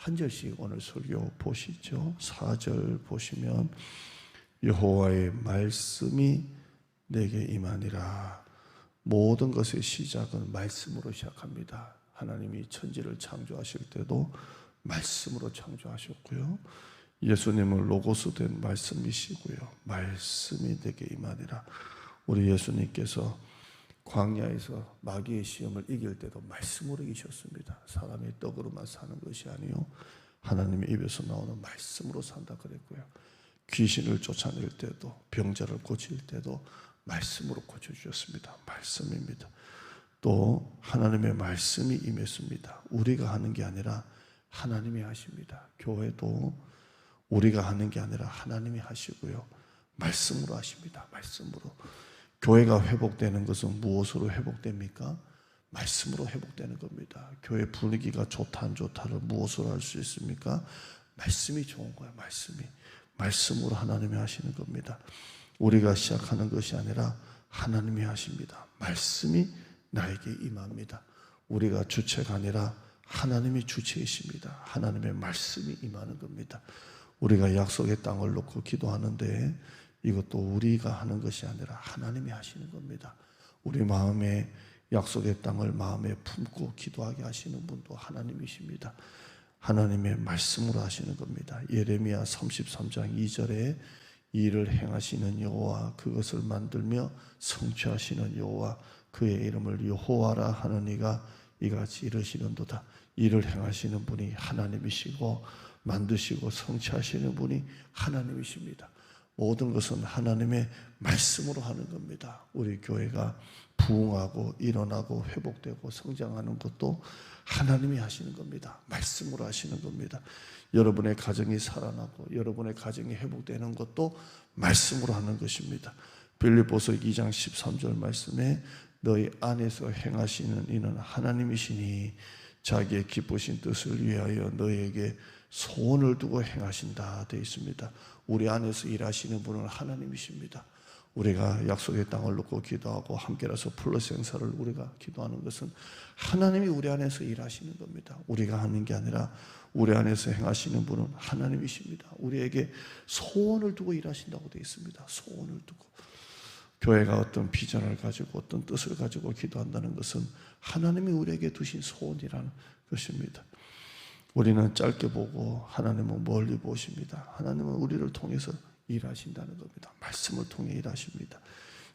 한 절씩 오늘 설교 보시죠. 4절 보시면 여호와의 말씀이 내게 임하니라. 모든 것의 시작은 말씀으로 시작합니다. 하나님이 천지를 창조하실 때도 말씀으로 창조하셨고요. 예수님은 로고스 된 말씀이시고요. 말씀이 내게 임하니라. 우리 예수님께서 광야에서 마귀의 시험을 이길 때도 말씀으로 이기셨습니다. 사람이 떡으로만 사는 것이 아니요 하나님의 입에서 나오는 말씀으로 산다 그랬고요. 귀신을 쫓아낼 때도 병자를 고칠 때도 말씀으로 고쳐주셨습니다. 말씀입니다. 또 하나님의 말씀이 임했습니다. 우리가 하는 게 아니라 하나님이 하십니다. 교회도 우리가 하는 게 아니라 하나님이 하시고요. 말씀으로 하십니다. 말씀으로. 교회가 회복되는 것은 무엇으로 회복됩니까? 말씀으로 회복되는 겁니다. 교회 분위기가 좋다 안 좋다를 무엇으로 알 수 있습니까? 말씀이 좋은 거야. 말씀으로 하나님이 하시는 겁니다. 우리가 시작하는 것이 아니라 하나님이 하십니다. 말씀이 나에게 임합니다. 우리가 주체가 아니라 하나님이 주체이십니다. 하나님의 말씀이 임하는 겁니다. 우리가 약속의 땅을 놓고 기도하는데 이것도 우리가 하는 것이 아니라 하나님이 하시는 겁니다. 우리 마음에 약속의 땅을 마음에 품고 기도하게 하시는 분도 하나님이십니다. 하나님의 말씀으로 하시는 겁니다. 예레미야 33장 2절에 일을 행하시는 여호와, 그것을 만들며 성취하시는 여호와, 그의 이름을 여호와라 하는 이가 이같이 이르시는도다. 일을 행하시는 분이 하나님이시고 만드시고 성취하시는 분이 하나님이십니다. 모든 것은 하나님의 말씀으로 하는 겁니다. 우리 교회가 부흥하고 일어나고 회복되고 성장하는 것도 하나님이 하시는 겁니다. 말씀으로 하시는 겁니다. 여러분의 가정이 살아나고 여러분의 가정이 회복되는 것도 말씀으로 하는 것입니다. 빌립보서 2장 13절 말씀에 너희 안에서 행하시는 이는 하나님이시니 자기의 기쁘신 뜻을 위하여 너희에게 소원을 두고 행하신다 되어 있습니다. 우리 안에서 일하시는 분은 하나님이십니다. 우리가 약속의 땅을 놓고 기도하고 함께라서 플러스 행사를 우리가 기도하는 것은 하나님이 우리 안에서 일하시는 겁니다. 우리가 하는 게 아니라 우리 안에서 행하시는 분은 하나님이십니다. 우리에게 소원을 두고 일하신다고 되어 있습니다. 소원을 두고. 교회가 어떤 비전을 가지고 어떤 뜻을 가지고 기도한다는 것은 하나님이 우리에게 두신 소원이라는 것입니다. 우리는 짧게 보고 하나님은 멀리 보십니다. 하나님은 우리를 통해서 일하신다는 겁니다. 말씀을 통해 일하십니다.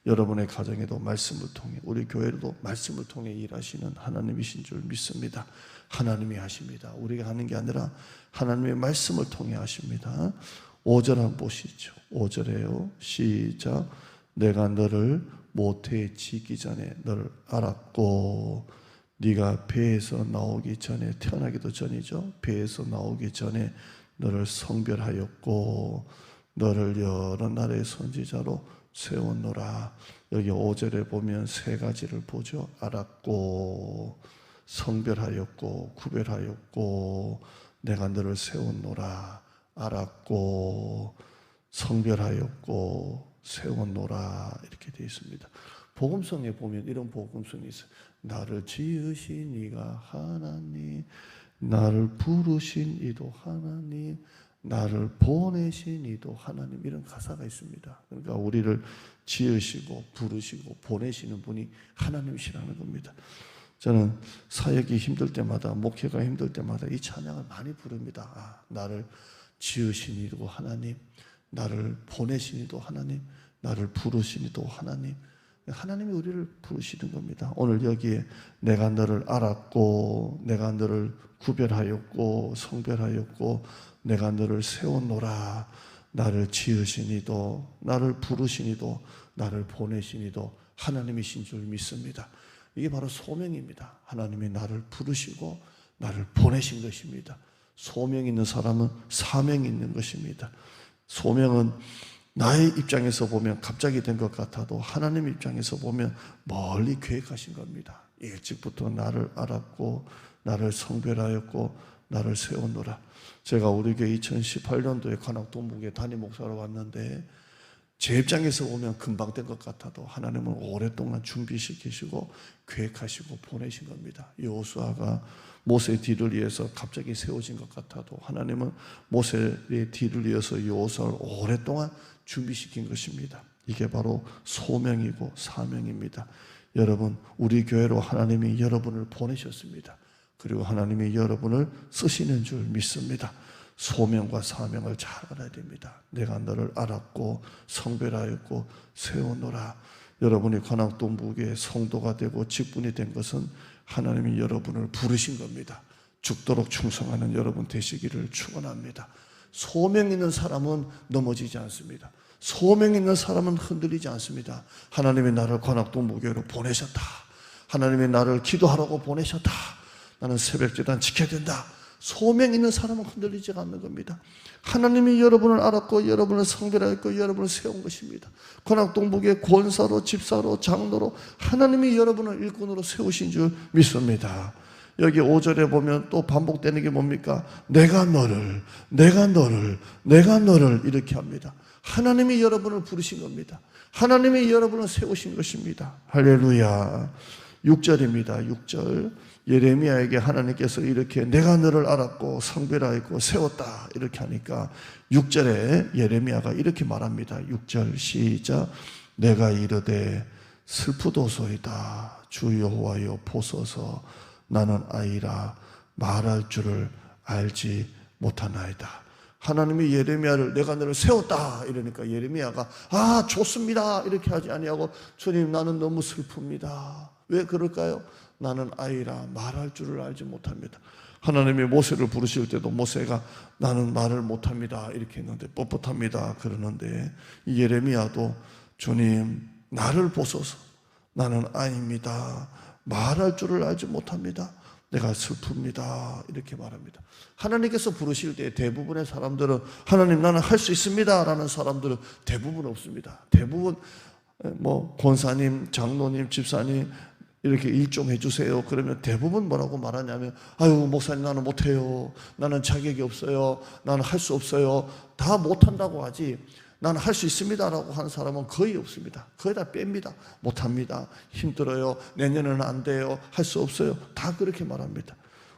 여러분의 가정에도 말씀을 통해, 우리 교회도 말씀을 통해 일하시는 하나님이신 줄 믿습니다. 하나님이 하십니다. 우리가 하는 게 아니라 하나님의 말씀을 통해 하십니다. 5절 한번 보시죠. 5절에요. 시작. 내가 너를 모태에 지기 전에 너를 알았고, 네가 배에서 나오기 전에, 태어나기도 전이죠. 배에서 나오기 전에 너를 성별하였고 너를 여러 나라의 선지자로 세웠노라. 여기 5절에 보면 세 가지를 보죠. 알았고, 성별하였고, 구별하였고, 내가 너를 세웠노라. 알았고, 성별하였고, 세웠노라. 이렇게 되어 있습니다. 복음성에 보면 이런 복음성이 있어요. 나를 지으신 이가 하나님, 나를 부르신 이도 하나님, 나를 보내신 이도 하나님, 이런 가사가 있습니다. 그러니까 우리를 지으시고 부르시고 보내시는 분이 하나님이시라는 겁니다. 저는 사역이 힘들 때마다, 목회가 힘들 때마다 이 찬양을 많이 부릅니다. 나를 지으신 이도 하나님, 나를 보내신 이도 하나님, 나를 부르신 이도 하나님. 하나님이 우리를 부르시는 겁니다. 오늘 여기에 내가 너를 알았고, 내가 너를 구별하였고, 성별하였고, 내가 너를 세웠노라. 나를 지으신 이도, 나를 부르신 이도, 나를 보내신 이도 하나님이신 줄 믿습니다. 이게 바로 소명입니다. 하나님이 나를 부르시고 나를 보내신 것입니다. 소명 있는 사람은 사명이 있는 것입니다. 소명은 나의 입장에서 보면 갑자기 된 것 같아도 하나님 입장에서 보면 멀리 계획하신 겁니다. 일찍부터 나를 알았고, 나를 성별하였고, 나를 세웠노라. 제가 우리 교회 2018년도에 관악 동북에 담임 목사로 왔는데 제 입장에서 보면 금방 된 것 같아도 하나님은 오랫동안 준비시키시고 계획하시고 보내신 겁니다. 여호수아가 모세의 뒤를 이어서 갑자기 세워진 것 같아도 하나님은 모세의 뒤를 이어서 여호수아를 오랫동안 준비시킨 것입니다. 이게 바로 소명이고 사명입니다. 여러분, 우리 교회로 하나님이 여러분을 보내셨습니다. 그리고 하나님이 여러분을 쓰시는 줄 믿습니다. 소명과 사명을 잘 알아야 됩니다. 내가 너를 알았고 성별하였고 세우노라. 여러분이 관악동북의 성도가 되고 직분이 된 것은 하나님이 여러분을 부르신 겁니다. 죽도록 충성하는 여러분 되시기를 축원합니다. 소명 있는 사람은 넘어지지 않습니다. 소명 있는 사람은 흔들리지 않습니다. 하나님이 나를 관악동북교회로 보내셨다. 하나님이 나를 기도하라고 보내셨다. 나는 새벽제단 지켜야 된다. 소명 있는 사람은 흔들리지 않는 겁니다. 하나님이 여러분을 알았고 여러분을 성별하였고 여러분을 세운 것입니다. 관악동북의 권사로 집사로 장로로 하나님이 여러분을 일꾼으로 세우신 줄 믿습니다. 여기 5절에 보면 또 반복되는 게 뭡니까? 내가 너를 이렇게 합니다. 하나님이 여러분을 부르신 겁니다. 하나님이 여러분을 세우신 것입니다. 할렐루야. 6절입니다. 6절. 예레미야에게 하나님께서 이렇게 내가 너를 알았고 성별하였고 세웠다 이렇게 하니까 6절에 예레미야가 이렇게 말합니다. 6절 시작. 내가 이르되 슬프도소이다. 주 여호와여 보소서 나는 아이라 말할 줄을 알지 못하나이다. 하나님이 예레미야를 내가 너를 세웠다 이러니까 예레미야가 좋습니다 이렇게 하지 아니하고 주님 나는 너무 슬픕니다. 왜 그럴까요? 나는 아이라 말할 줄을 알지 못합니다. 하나님이 모세를 부르실 때도 모세가 나는 말을 못합니다 이렇게 했는데 뻣뻣합니다 그러는데 예레미야도 주님 나를 보소서 나는 아이입니다. 말할 줄을 알지 못합니다. 내가 슬픕니다 이렇게 말합니다. 하나님께서 부르실 때 대부분의 사람들은 하나님 나는 할 수 있습니다 라는 사람들은 대부분 없습니다. 대부분 권사님, 장로님, 집사님 이렇게 일 좀 해주세요. 그러면 대부분 뭐라고 말하냐면 목사님 나는 못해요. 나는 자격이 없어요. 나는 할 수 없어요. 다 못한다고 하지 나는 할 수 있습니다 라고 하는 사람은 거의 없습니다. 거의 다 뺍니다. 못합니다. 힘들어요. 내년에는 안 돼요. 할 수 없어요. 다 그렇게 말합니다.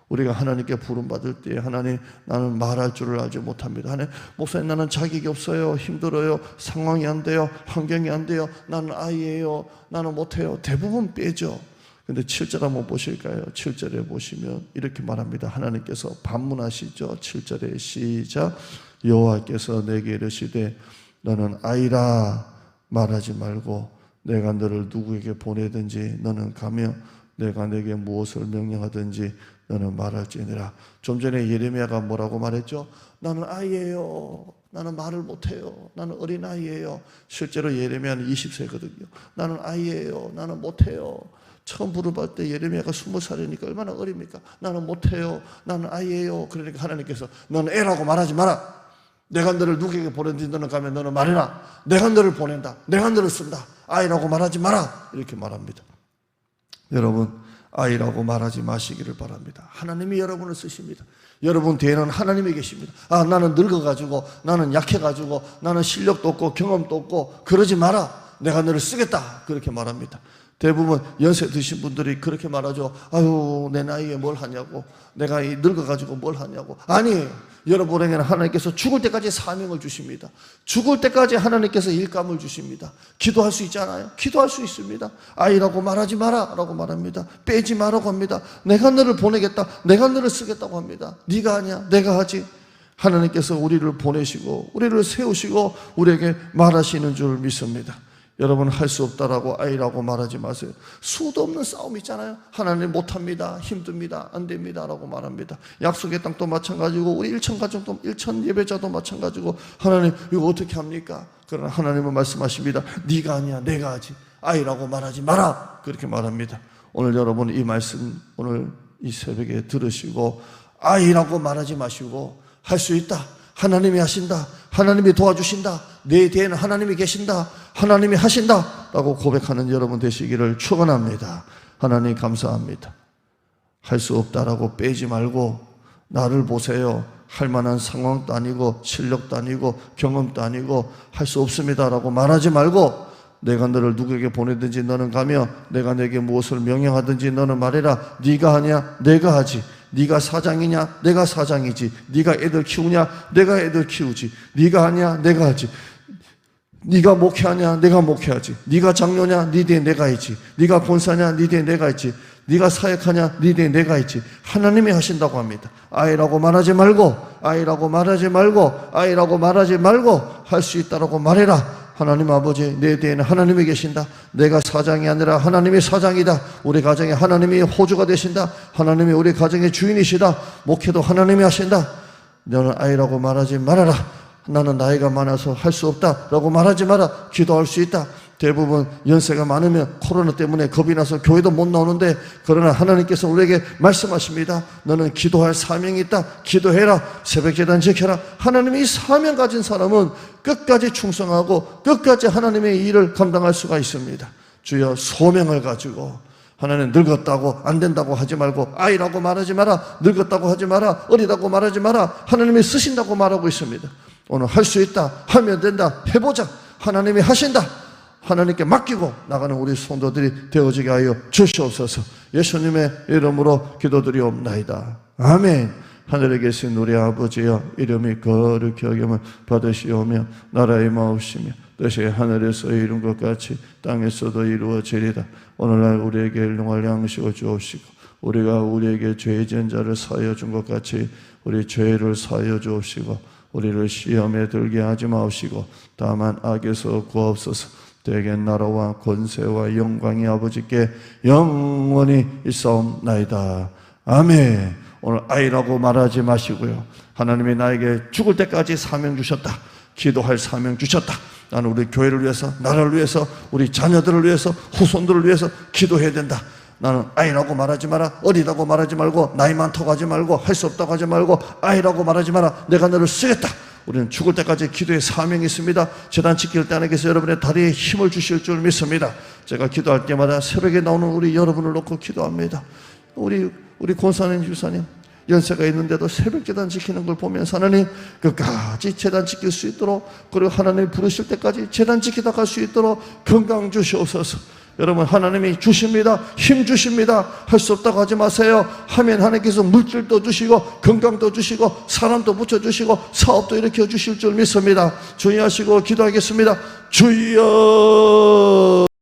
우리가 하나님께 부름받을 때 하나님 나는 말할 줄을 알지 못합니다. 하나님 목사님 나는 자격이 없어요. 힘들어요. 상황이 안 돼요. 환경이 안 돼요. 나는 아이예요. 나는 못해요. 대부분 빼죠. 근데 7절 한번 보실까요? 7절에 보시면 이렇게 말합니다. 하나님께서 반문하시죠. 7절에 시작. 여호와께서 내게 이르시되 너는 아이라 말하지 말고 내가 너를 누구에게 보내든지 너는 가며 내가 내게 무엇을 명령하든지 너는 말할지니라. 좀 전에 예레미야가 뭐라고 말했죠? 나는 아이예요. 나는 말을 못해요. 나는 어린아이예요. 실제로 예레미야는 20세거든요. 나는 아이예요. 나는 못해요. 처음 부름받을 때 예레미야가 20살이니까 얼마나 어립니까? 나는 못해요. 나는 아이예요. 그러니까 하나님께서 너는 애라고 말하지 마라. 내가 너를 누구에게 보낸지 너는 가면 너는 말해라. 내가 너를 보낸다. 내가 너를 쓴다. 아이라고 말하지 마라. 이렇게 말합니다. 여러분 아이라고 말하지 마시기를 바랍니다. 하나님이 여러분을 쓰십니다. 여러분 뒤에는 하나님이 계십니다. 나는 늙어가지고 나는 약해가지고 나는 실력도 없고 경험도 없고 그러지 마라. 내가 너를 쓰겠다. 그렇게 말합니다. 대부분 연세 드신 분들이 그렇게 말하죠. 내 나이에 뭘 하냐고. 내가 늙어가지고 뭘 하냐고. 아니에요. 여러분에게는 하나님께서 죽을 때까지 사명을 주십니다. 죽을 때까지 하나님께서 일감을 주십니다. 기도할 수 있잖아요. 기도할 수 있습니다. 아이라고 말하지 마라 라고 말합니다. 빼지 마라고 합니다. 내가 너를 보내겠다. 내가 너를 쓰겠다고 합니다. 네가 하냐? 내가 하지. 하나님께서 우리를 보내시고 우리를 세우시고 우리에게 말하시는 줄 믿습니다. 여러분 할 수 없다라고 아이라고 말하지 마세요. 수도 없는 싸움 있잖아요. 하나님 못합니다. 힘듭니다. 안 됩니다 라고 말합니다. 약속의 땅도 마찬가지고 우리 일천 가정도 일천 예배자도 마찬가지고 하나님 이거 어떻게 합니까? 그러나 하나님은 말씀하십니다. 네가 아니야 내가 하지. 아이라고 말하지 마라. 그렇게 말합니다. 오늘 여러분 이 말씀 오늘 이 새벽에 들으시고 아이라고 말하지 마시고 할 수 있다. 하나님이 하신다. 하나님이 도와주신다. 내 뒤에는 하나님이 계신다. 하나님이 하신다 라고 고백하는 여러분 되시기를 축원합니다. 하나님 감사합니다. 할 수 없다라고 빼지 말고 나를 보세요. 할 만한 상황도 아니고 실력도 아니고 경험도 아니고 할 수 없습니다라고 말하지 말고, 내가 너를 누구에게 보내든지 너는 가며 내가 내게 무엇을 명령하든지 너는 말해라. 네가 하냐? 내가 하지. 네가 사장이냐? 내가 사장이지. 네가 애들 키우냐? 내가 애들 키우지. 네가 하냐? 내가 하지. 네가 목회하냐? 내가 목회하지. 네가 장로냐? 네 뒤에 내가 있지. 네가 권사냐? 네 뒤에 내가 있지. 네가 사역하냐? 네 뒤에 내가 있지. 하나님이 하신다고 합니다. 아이라고 말하지 말고, 아이라고 말하지 말고, 아이라고 말하지 말고 할 수 있다라고 말해라. 하나님 아버지, 내 뒤에는 하나님이 계신다. 내가 사장이 아니라 하나님이 사장이다. 우리 가정에 하나님이 호주가 되신다. 하나님이 우리 가정의 주인이시다. 목회도 하나님이 하신다. 너는 아이라고 말하지 말아라. 나는 나이가 많아서 할 수 없다 라고 말하지 마라. 기도할 수 있다. 대부분 연세가 많으면 코로나 때문에 겁이 나서 교회도 못 나오는데, 그러나 하나님께서 우리에게 말씀하십니다. 너는 기도할 사명이 있다. 기도해라. 새벽제단 지켜라. 하나님이 사명 가진 사람은 끝까지 충성하고 끝까지 하나님의 일을 감당할 수가 있습니다. 주여, 소명을 가지고 하나님 늙었다고 안 된다고 하지 말고, 아이라고 말하지 마라. 늙었다고 하지 마라. 어리다고 말하지 마라. 하나님이 쓰신다고 말하고 있습니다. 오늘 할 수 있다. 하면 된다. 해보자. 하나님이 하신다. 하나님께 맡기고 나가는 우리 성도들이 되어지게 하여 주시옵소서. 예수님의 이름으로 기도드리옵나이다. 아멘. 하늘에 계신 우리 아버지여, 이름이 거룩히 여김을 받으시오며 나라의 마옵시며 뜻이 하늘에서 이룬 것 같이 땅에서도 이루어지리다. 오늘날 우리에게 일용할 양식을 주옵시고, 우리가 우리에게 죄 지은 자를 사하여 준 것 같이 우리 죄를 사하여 주옵시고, 우리를 시험에 들게 하지 마옵시고 다만 악에서 구하옵소서. 대개 나라와 권세와 영광이 아버지께 영원히 있사옵나이다. 아멘. 오늘 아이라고 말하지 마시고요, 하나님이 나에게 죽을 때까지 사명 주셨다. 기도할 사명 주셨다. 나는 우리 교회를 위해서, 나라를 위해서, 우리 자녀들을 위해서, 후손들을 위해서 기도해야 된다. 나는 아이라고 말하지 마라. 어리다고 말하지 말고, 나이 많다고 하지 말고, 할 수 없다고 하지 말고, 아이라고 말하지 마라. 내가 너를 쓰겠다. 우리는 죽을 때까지 기도의 사명이 있습니다. 제단 지킬 때 하나님께서 여러분의 다리에 힘을 주실 줄 믿습니다. 제가 기도할 때마다 새벽에 나오는 우리 여러분을 놓고 기도합니다. 우리 권사님, 주사님 연세가 있는데도 새벽 제단 지키는 걸 보면서 하나님 끝까지 제단 지킬 수 있도록, 그리고 하나님 부르실 때까지 제단 지키다 갈 수 있도록 건강 주시옵소서. 여러분, 하나님이 주십니다. 힘 주십니다. 할 수 없다고 하지 마세요. 하면 하나님께서 물질도 주시고 건강도 주시고 사람도 붙여주시고 사업도 일으켜 주실 줄 믿습니다. 주의하시고 기도하겠습니다. 주여.